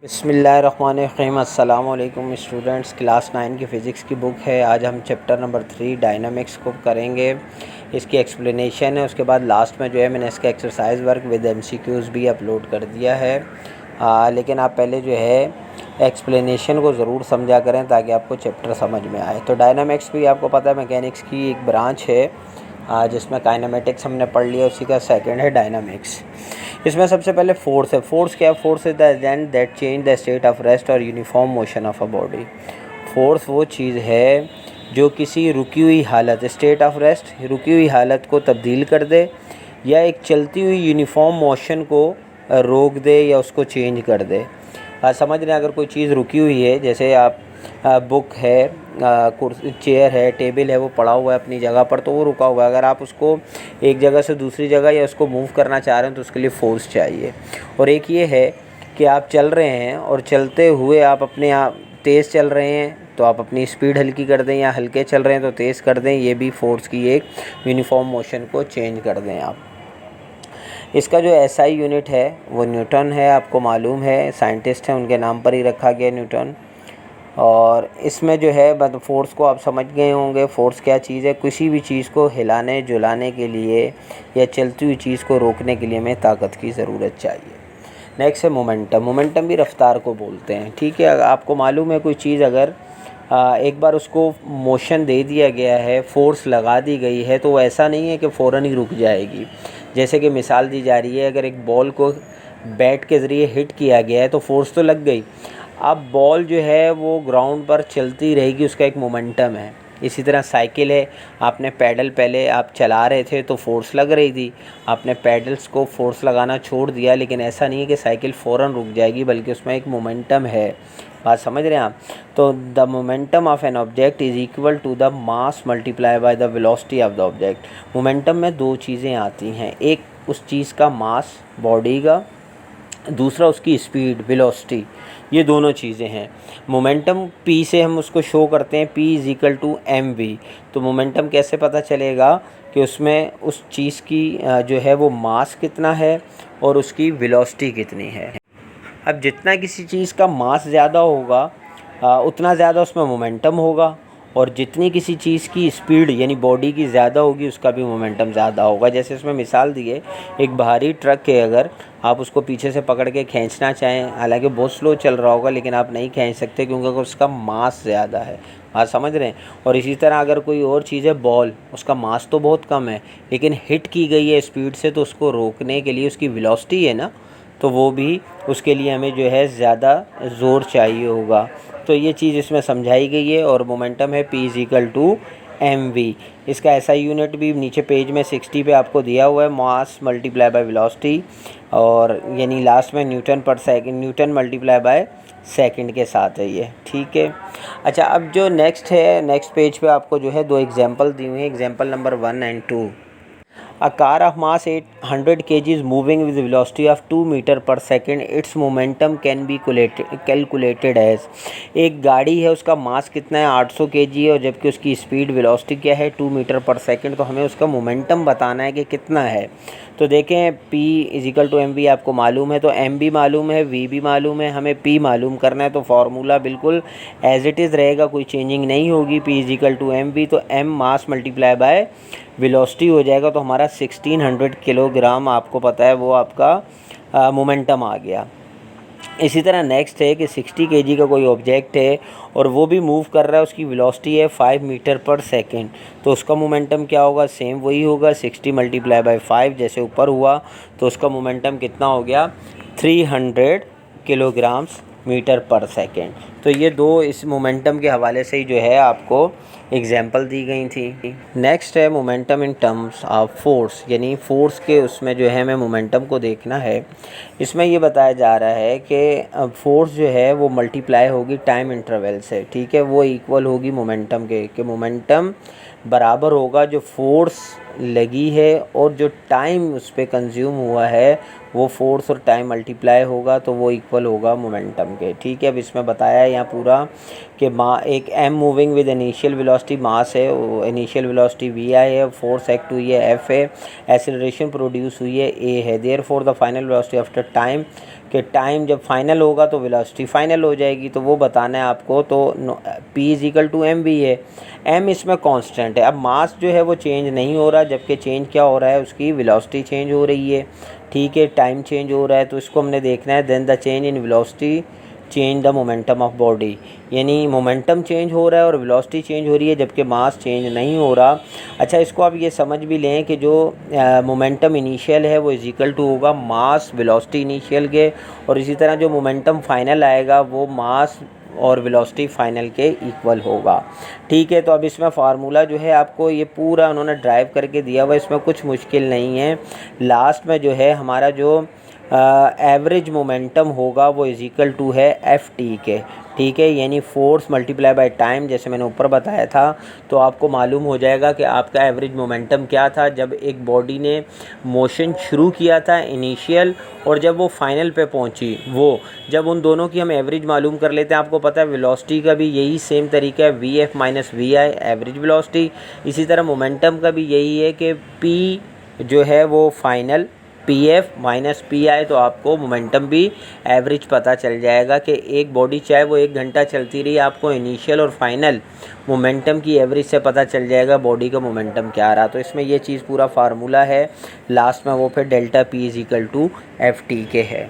बिस्मिल्लाहिर्रहमानिर्रहीम। अस्सलाम वालेकुम स्टूडेंट्स, क्लास 9 की फ़िज़िक्स की बुक है। आज हम चैप्टर नंबर 3 डायनामिक्स को करेंगे। इसकी एक्सप्लेनेशन है, उसके बाद लास्ट में जो है मैंने इसका एक्सरसाइज वर्क विद एमसीक्यूज़ भी अपलोड कर दिया है। लेकिन आप पहले जो है एक्सप्लेनेशन को ज़रूर समझा करें ताकि आपको चैप्टर समझ में आए। तो डायनामिक्स भी आपको पता है मैकेनिक्स की एक ब्रांच है, जिसमें काइनेमेटिक्स हमने पढ़ लिया, उसी का सेकंड है डायनामिक्स। इसमें सबसे पहले फोर्स है। फोर्स क्या है? Force is the agent that change the state of rest और uniform motion of a body. Force वो चीज़ है जो किसी रुकी हुई हालत, स्टेट ऑफ रेस्ट, रुकी हुई हालत को तब्दील कर दे या एक चलती हुई यूनिफॉर्म मोशन को रोक दे या उसको चेंज कर दे। समझ रहे हैं? अगर कोई चीज़ रुकी हुई है, जैसे आप बुक है, कुर्सी, चेयर है, टेबल है, वो पड़ा हुआ है अपनी जगह पर, तो वो रुका हुआ है। अगर आप उसको एक जगह से दूसरी जगह या उसको मूव करना चाह रहे हैं तो उसके लिए फोर्स चाहिए। और एक ये है कि आप चल रहे हैं और चलते हुए आप अपने आप तेज़ चल रहे हैं तो आप अपनी स्पीड हल्की कर दें, या हल्के चल रहे हैं तो तेज़ कर दें। ये भी फोर्स की एक यूनिफॉर्म मोशन को चेंज कर दें आप। इसका जो एसआई यूनिट है वो न्यूटन है, आपको मालूम है, साइंटिस्ट हैं उनके नाम पर ही रखा गया न्यूटन। और इसमें जो है मतलब फ़ोर्स को आप समझ गए होंगे। फ़ोर्स क्या चीज़ है? किसी भी चीज़ को हिलाने जुलाने के लिए या चलती हुई चीज़ को रोकने के लिए हमें ताकत की ज़रूरत चाहिए। नेक्स्ट है मोमेंटम। मोमेंटम भी रफ्तार को बोलते हैं, ठीक है। आपको मालूम है कोई चीज़ अगर एक बार उसको मोशन दे दिया गया है, फ़ोर्स लगा दी गई है, तो ऐसा नहीं है कि फ़ौरन ही रुक जाएगी। जैसे कि मिसाल दी जा रही है, अगर एक बॉल को बैट के ज़रिए हिट किया गया है तो फ़ोर्स तो लग गई, अब बॉल जो है वो ग्राउंड पर चलती रहेगी, उसका एक मोमेंटम है। इसी तरह साइकिल है, आपने पैडल पहले आप चला रहे थे तो फोर्स लग रही थी, आपने पैडल्स को फोर्स लगाना छोड़ दिया, लेकिन ऐसा नहीं है कि साइकिल फ़ौरन रुक जाएगी, बल्कि उसमें एक मोमेंटम है। बात समझ रहे हैं आप? तो the momentum of an object is equal to the mass multiply by the velocity of the object. Momentum में दो चीज़ें आती हैं, एक उस चीज़ का मास बॉडी का, दूसरा उसकी स्पीड वेलोसिटी। ये दोनों चीज़ें हैं। मोमेंटम पी से हम उसको शो करते हैं, P is equal to mv। तो मोमेंटम कैसे पता चलेगा कि उसमें उस चीज़ की जो है वो मास कितना है और उसकी वेलोसिटी कितनी है। अब जितना किसी चीज़ का मास ज़्यादा होगा उतना ज़्यादा उसमें मोमेंटम होगा, और जितनी किसी चीज़ की स्पीड यानी बॉडी की ज़्यादा होगी उसका भी मोमेंटम ज़्यादा होगा। जैसे इसमें मिसाल दिए, एक भारी ट्रक है, अगर आप उसको पीछे से पकड़ के खींचना चाहें, हालांकि बहुत स्लो चल रहा होगा, लेकिन आप नहीं खींच सकते क्योंकि उसका मास ज़्यादा है। बात समझ रहे हैं? और इसी तरह अगर कोई और चीज़ है, बॉल, उसका मास तो बहुत कम है लेकिन हिट की गई है स्पीड से, तो उसको रोकने के लिए उसकी वेलोसिटी है ना, तो वो भी उसके लिए हमें जो है ज़्यादा ज़ोर चाहिए होगा। तो ये चीज़ इसमें समझाई गई है। और मोमेंटम है P is equal to mv। इसका ऐसा यूनिट भी नीचे पेज में 60 पे आपको दिया हुआ है, मास मल्टीप्लाई बाय वेलोसिटी, और यानी लास्ट में न्यूटन पर second, Newton multiply by second के साथ है ये, ठीक है। अच्छा, अब जो नेक्स्ट है, नेक्स्ट पेज पे आपको जो है दो एग्जांपल दी हुई हैं, example number 1 and 2। A car of mass 800 kg is moving with a velocity of 2 metre पर second. Its momentum can be calculated as। एक गाड़ी है, उसका मास कितना है? 800 kg है, और जबकि उसकी स्पीड वेलोसिटी क्या है? 2 मीटर पर सेकेंड। तो हमें उसका मोमेंटम बताना है कि कितना है। तो देखें, P is equal to mv आपको मालूम है, तो m भी मालूम है, v भी मालूम है, हमें P मालूम करना है। तो फार्मूला बिल्कुल एज इट इज़ रहेगा, कोई चेंजिंग नहीं होगी। P is equal to mv, तो m mass multiply by velocity हो जाएगा, तो हमारा 1600 किलोग्राम आपको पता है वो आपका मोमेंटम आ गया। इसी तरह नेक्स्ट है कि 60 केजी का कोई ऑब्जेक्ट है और वो भी मूव कर रहा है, उसकी वेलोसिटी है 5 मीटर पर सेकेंड, तो उसका मोमेंटम क्या होगा? सेम वही होगा, 60 मल्टीप्लाई बाय 5 जैसे ऊपर हुआ, तो उसका मोमेंटम कितना हो गया? 300 किलोग्राम्स मीटर पर सेकेंड। तो ये दो इस मोमेंटम के हवाले से ही जो है आपको एग्जाम्पल दी गई थी। नेक्स्ट है momentum in terms of force, यानी फोर्स के उसमें जो है हमें मोमेंटम को देखना है। इसमें ये बताया जा रहा है कि फोर्स जो है वो मल्टीप्लाई होगी टाइम इंटरवल से, ठीक है। वो इक्वल होगी मोमेंटम के, कि मोमेंटम बराबर होगा जो फोर्स लगी है और जो टाइम उस पर कंज्यूम हुआ है वो फोर्स और टाइम मल्टीप्लाई होगा तो वो इक्वल होगा मोमेंटम के। ठीक है, अब इसमें बताया है यहाँ पूरा कि एक am moving with initial velocity mass है, इनिशियल वेलोसिटी वी आई है, फोर्स एक्ट हुई है एफ है, एक्सेलरेशन प्रोड्यूस हुई है ए है। There for the final velocity after time, कि टाइम जब फाइनल होगा तो वेलोसिटी फाइनल हो जाएगी, तो वो बताना है आपको। तो P is equal to M V है, एम इसमें कांस्टेंट है। अब मास जो है वो चेंज नहीं हो रहा, जबकि चेंज क्या हो रहा है, उसकी वेलोसिटी चेंज हो रही है। ठीक है, टाइम चेंज हो रहा है, तो इसको हमने देखना है। Then the change in velocity change the momentum of body, यानी मोमेंटम चेंज हो रहा है और वेलोसिटी चेंज हो रही है, जबकि मास चेंज नहीं हो रहा। अच्छा, इसको आप ये समझ भी लें कि जो मोमेंटम इनिशियल है वो इज इक्वल टू होगा मास वेलोसिटी इनिशियल के, और इसी तरह जो मोमेंटम फाइनल आएगा वो मास और वेलोसिटी फाइनल के इक्वल होगा। ठीक है, तो अब इसमें फार्मूला जो है आपको ये पूरा उन्होंने ड्राइव करके दिया हुआ है, इसमें कुछ मुश्किल नहीं है। लास्ट में जो है हमारा जो एवरेज मोमेंटम होगा वो इज इक्वल टू है एफ टी के। ठीक है, यानी फोर्स मल्टीप्लाई बाय टाइम, जैसे मैंने ऊपर बताया था। तो आपको मालूम हो जाएगा कि आपका एवरेज मोमेंटम क्या था जब एक बॉडी ने मोशन शुरू किया था इनिशियल, और जब वो फाइनल पे पहुंची, वो जब उन दोनों की हम एवरेज मालूम कर लेते हैं। आपको पता है वेलोसिटी का भी यही सेम तरीका है, V F minus V I average velocity. इसी तरह मोमेंटम का भी यही है कि पी जो है वो final, P F minus P आई, तो आपको मोमेंटम भी एवरेज पता चल जाएगा कि एक बॉडी चाहे वो 1 घंटा चलती रही, आपको इनिशियल और फाइनल मोमेंटम की एवरेज से पता चल जाएगा बॉडी का मोमेंटम क्या रहा। तो इसमें ये चीज़ पूरा फार्मूला है, लास्ट में वो फिर delta P is equal to F T के है।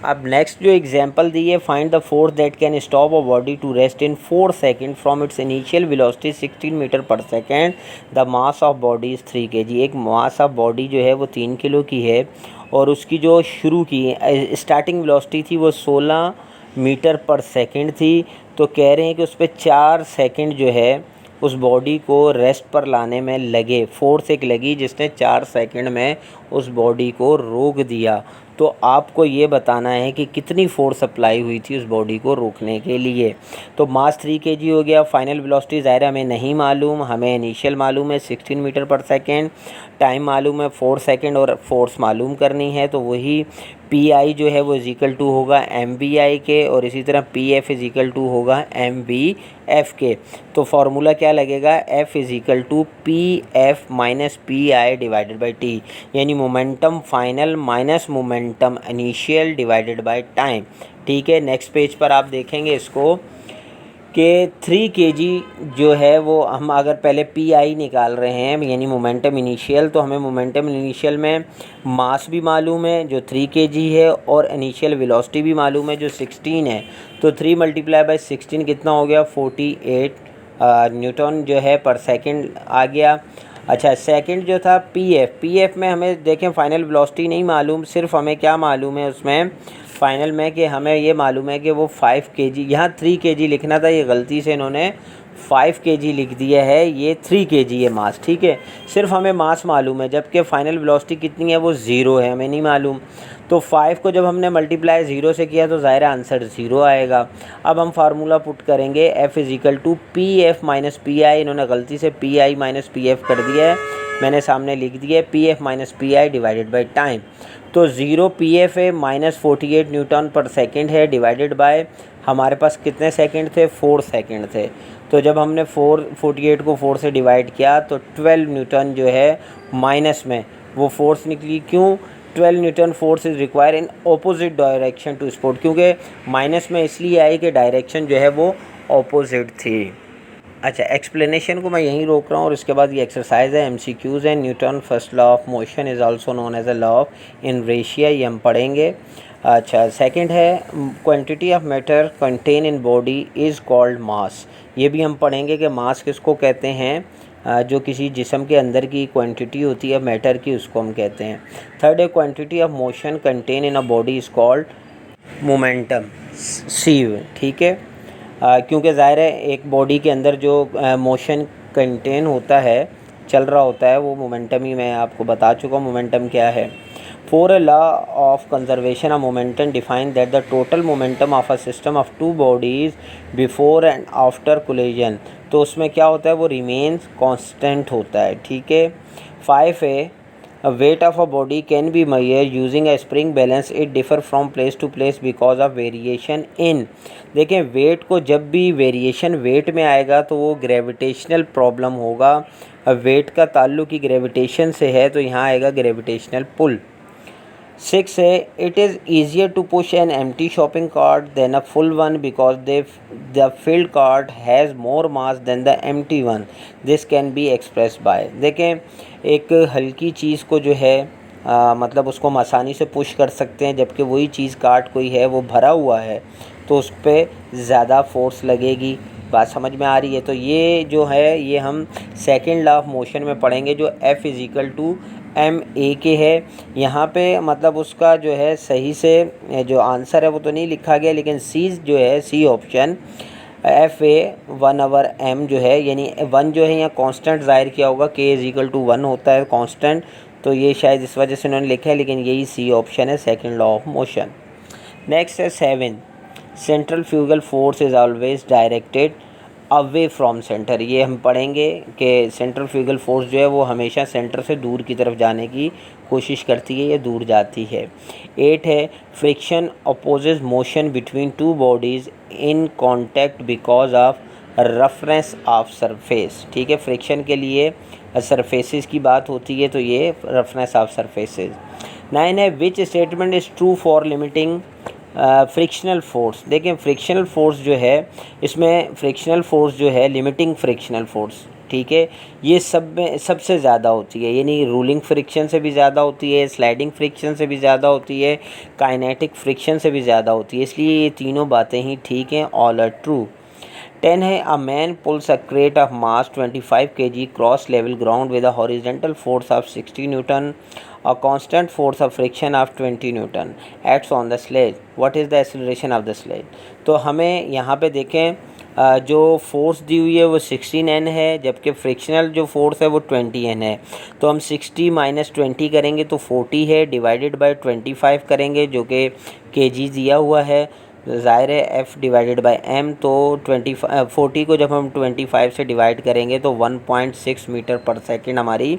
अब नेक्स्ट जो एग्जांपल दी है, find the force that can stop a body to rest in 4 second from its initial velocity 16 metre per second, the mass of body is 3 kg। एक मास of body जो है वो 3 किलो की है, और उसकी जो शुरू की स्टार्टिंग वेलोसिटी थी वो 16 मीटर पर सेकंड थी। तो कह रहे हैं कि उस पर 4 सेकंड जो है उस बॉडी को रेस्ट पर लाने में लगे, फोर्स एक लगी जिसने 4 सेकंड में उस बॉडी को रोक दिया। तो आपको ये बताना है कि कितनी फोर्स अप्लाई हुई थी उस बॉडी को रोकने के लिए। तो मास 3 kg हो गया, फाइनल वेलोसिटी ज़ाहिर हमें नहीं मालूम, हमें इनिशियल मालूम है 16 मीटर पर सेकेंड, टाइम मालूम है 4 सेकेंड, और फोर्स मालूम करनी है। तो वही पी आई जो है वो इज इक्वल टू होगा एम बी आई के, और इसी तरह P F is equal to होगा एम बी एफ के। तो फार्मूला क्या लगेगा, F is equal to P F minus P I divided by T, यानी momentum final minus momentum initial divided by time. ठीक है, नेक्स्ट पेज पर आप देखेंगे इसको कि 3 kg जो है वो हम अगर पहले पी आई निकाल रहे हैं, यानी मोमेंटम इनिशियल, तो हमें मोमेंटम इनिशियल में मास भी मालूम है जो 3 kg है, और इनिशियल वेलोसिटी भी मालूम है जो 16 है। तो 3 मल्टीप्लाई बाई 16 कितना हो गया, 48 न्यूटन जो है पर सेकंड आ गया। अच्छा, सेकंड जो था पी एफ में हमें देखें फाइनल वेलोसिटी नहीं मालूम, सिर्फ हमें क्या मालूम है उसमें फाइनल में कि हमें ये मालूम है कि वो 5 kg, यहाँ 3 kg लिखना था, ये गलती से इन्होंने 5 kg लिख दिया है, ये 3 kg है मास। ठीक है, सिर्फ हमें मास मालूम है, जबकि फाइनल वेलोसिटी कितनी है वो 0 है, हमें नहीं मालूम। तो 5 को जब हमने मल्टीप्लाई 0 से किया तो ज़ाहिर आंसर 0 आएगा। अब हम फार्मूला पुट करेंगे, F is equal to P F minus P I, इन्होंने गलती से P I minus P F कर दिया है, मैंने सामने लिख दिया है P F minus P I divided by time. तो 0 पी एफ है माइनस 48 न्यूटन पर सेकेंड है, डिवाइडेड बाय हमारे पास कितने सेकंड थे, 4 सेकंड थे। तो जब हमने 48 को 4 से डिवाइड किया तो 12 न्यूटन जो है माइनस में वो फोर्स निकली। क्यों, 12 newton force is require in opposite direction to support, क्योंकि माइनस में इसलिए आई कि डायरेक्शन जो है वो ऑपोजिट थी। अच्छा, एक्सप्लेनेशन को मैं यहीं रोक रहा हूँ, और इसके बाद ये एक्सरसाइज है, एमसीक्यूज़ है। Newton first law of motion is also known as a law of inertia, ये हम पढ़ेंगे। अच्छा, सेकंड है quantity of matter content in body is called mass, ये भी हम पढ़ेंगे कि मास किसको कहते हैं, जो किसी जिस्म के अंदर की क्वांटिटी होती है मैटर की, उसको हम कहते हैं। थर्ड है quantity of motion contain in a body is called momentum, C. ठीक है, क्योंकि ज़ाहिर है एक बॉडी के अंदर जो मोशन कंटेन होता है, चल रहा होता है, वो मोमेंटम ही मैं आपको बता चुका हूँ मोमेंटम क्या है। For a law of conservation of momentum define that the total momentum of a system of two bodies before and after collision, तो उसमें क्या होता है वो remains constant होता है। ठीक है, 5 है weight of a body can be measure using a spring balance, it differ from place to place because of variation in. देखें, वेट को जब भी वेरिएशन वेट में आएगा तो वो ग्रेविटेशनल प्रॉब्लम होगा। वेट का ताल्लुक ही ग्रेविटेशन से है, तो यहाँ आएगा ग्रेविटेशनल पुल। 6 है, it is easier to push an empty shopping cart than a full one because the filled cart has more mass than the empty one, this can be express by. देखें, एक हल्की चीज़ को जो है मतलब उसको हम आसानी से पुश कर सकते हैं, जबकि वही चीज़ कार्ट कोई है वो भरा हुआ है तो उस पर ज़्यादा फोर्स लगेगी। बात समझ में आ रही है? तो ये जो है ये हम सेकेंड लॉ ऑफ मोशन में पढ़ेंगे, जो F = ma के है। यहाँ पे मतलब उसका जो है सही से जो आंसर है वो तो नहीं लिखा गया, लेकिन सी जो है, सी ऑप्शन FA 1/m जो है, यानी 1 जो है यहाँ कांस्टेंट ज़ाहिर किया होगा, k = 1 होता है कांस्टेंट, तो ये शायद इस वजह से उन्होंने लिखा है, लेकिन यही सी ऑप्शन है, second law of motion. Next है 7, central fugal force is always directed away from centre. ये हम पढ़ेंगे कि सेंट्रल फ्यूगल फोर्स जो है वो हमेशा सेंटर से दूर की तरफ जाने की कोशिश करती है या दूर जाती है। 8 है, friction opposes motion between two bodies in contact because of roughness of surface. ठीक है, फ्रिक्शन के लिए सरफेसेस की बात होती है, तो ये रफनेस ऑफ सरफेसेस। 9 है, which statement is true for limiting frictional force. देखें, फ्रिक्शनल फोर्स जो है, इसमें फ्रिक्शनल फोर्स जो है लिमिटिंग फ्रिक्शनल फोर्स, ठीक है, ये सब में सबसे ज़्यादा होती है, यानी रूलिंग फ्रिक्शन से भी ज़्यादा होती है, स्लाइडिंग फ्रिक्शन से भी ज़्यादा होती है, काइनेटिक फ्रिक्शन से भी ज़्यादा होती है, इसलिए ये तीनों बातें ही ठीक हैं, ऑल आर ट्रू। 10 है, a man pulls a crate of mass 25 kg cross level ground with a horizontal force of 60 newton, a constant force of friction of 20 newton acts on the sledge, what is the acceleration of the sledge। तो हमें यहाँ पे देखें जो force दी हुई है वो 16 N है, जबकि फ्रिक्शनल जो फोर्स है वो 20 N है। तो हम 60 - 20 करेंगे तो 40 है, डिवाइडेड बाय 25 करेंगे जो कि kg दिया हुआ है, ज़ाहिर है F/m, तो 40 को जब हम 25 से डिवाइड करेंगे तो 1.6 मीटर पर सेकेंड हमारी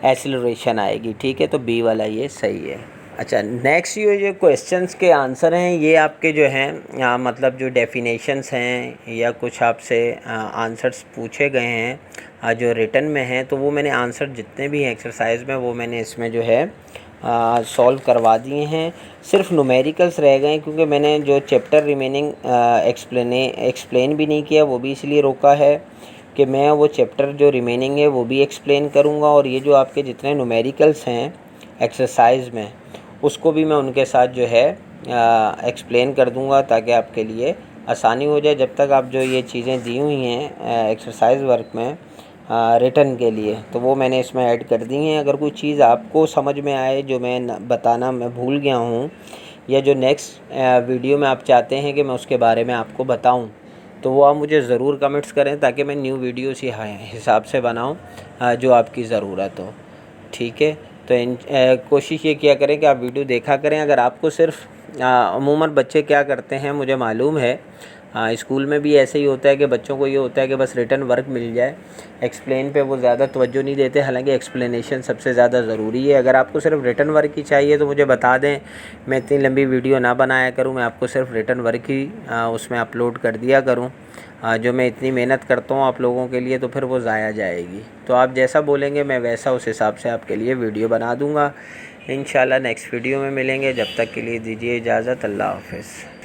एक्सेलरेशन आएगी। ठीक है, तो बी वाला ये सही है। अच्छा, नेक्स्ट ये जो क्वेश्चंस के आंसर हैं ये आपके जो हैं मतलब जो डेफिनेशंस हैं या कुछ आपसे आंसर्स पूछे गए हैं जो रिटन में हैं, तो वो मैंने आंसर जितने भी हैं एक्सरसाइज में वो मैंने इसमें जो है सॉल्व करवा दिए हैं। सिर्फ न्यूमेरिकल्स रह गए क्योंकि मैंने जो चैप्टर रिमेनिंग एक्सप्लेन भी नहीं किया, वो भी इसलिए रोका है कि मैं वो चैप्टर जो रिमेनिंग है वो भी एक्सप्लेन करूँगा, और ये जो आपके जितने न्यूमेरिकल्स हैं एक्सरसाइज में उसको भी मैं उनके साथ जो है एक्सप्लेन कर दूँगा ताकि आपके लिए आसानी हो जाए। जब तक आप जो ये चीज़ें दी हुई हैं एक्सरसाइज वर्क में रिटर्न के लिए, तो वो मैंने इसमें ऐड कर दी हैं। अगर कोई चीज़ आपको समझ में आए जो मैं बताना मैं भूल गया हूँ, या जो नेक्स्ट वीडियो में आप चाहते हैं कि मैं उसके बारे में आपको बताऊँ, तो वो आप मुझे ज़रूर कमेंट्स करें ताकि मैं न्यू वीडियो इसी हिसाब से बनाऊँ जो आपकी ज़रूरत हो। ठीक है, तो कोशिश ये किया करें कि आप वीडियो देखा करें। अगर आपको सिर्फ अमूमन बच्चे क्या करते हैं मुझे मालूम है, स्कूल में भी ऐसे ही होता है कि बच्चों को ये होता है कि बस रिटन वर्क मिल जाए, एक्सप्लेन पे वो ज़्यादा तवज्जो नहीं देते, हालांकि एक्सप्लेनेशन सबसे ज़्यादा ज़रूरी है। अगर आपको सिर्फ रिटन वर्क ही चाहिए तो मुझे बता दें, मैं इतनी लंबी वीडियो ना बनाया करूं, मैं आपको सिर्फ रिटन वर्क ही उसमें अपलोड कर दिया करूं। जो मैं इतनी मेहनत करता हूं आप लोगों के लिए, तो फिर वो ज़ाया जाएगी। तो आप जैसा बोलेंगे मैं वैसा उस हिसाब से आपके लिए वीडियो बना दूँगा। इंशाल्लाह नेक्स्ट वीडियो में मिलेंगे, जब तक के लिए दीजिए इजाज़त। अल्लाह हाफ़िज़।